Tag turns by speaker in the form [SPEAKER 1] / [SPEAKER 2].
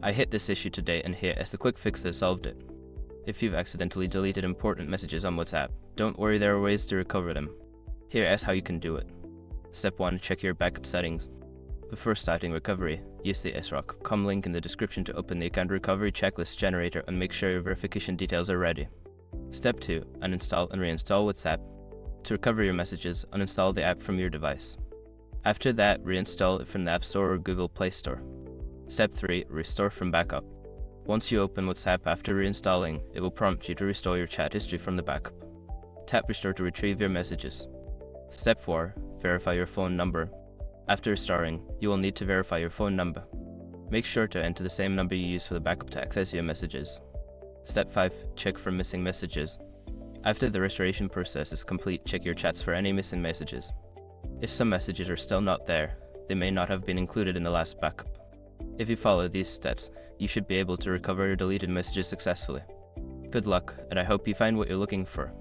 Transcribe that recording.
[SPEAKER 1] I hit this issue today and here is the quick fix that solved it. If you've accidentally deleted important messages on WhatsApp, don't worry, there are ways to recover them. Here is how you can do it. Step 1. Check your backup settings. Before starting recovery, use the srock.com link in the description to open the account recovery checklist generator and make sure your verification details are ready. Step 2. Uninstall and reinstall WhatsApp. To recover your messages, uninstall the app from your device. After that, reinstall it from the App Store or Google Play Store. Step 3. Restore from backup. Once you open WhatsApp after reinstalling, it will prompt you to restore your chat history from the backup. Tap Restore to retrieve your messages. Step 4. Verify your phone number. After restoring, you will need to verify your phone number. Make sure to enter the same number you used for the backup to access your messages. Step 5. Check for missing messages. After the restoration process is complete, check your chats for any missing messages. If some messages are still not there, they may not have been included in the last backup. If you follow these steps, you should be able to recover your deleted messages successfully. Good luck, and I hope you find what you're looking for.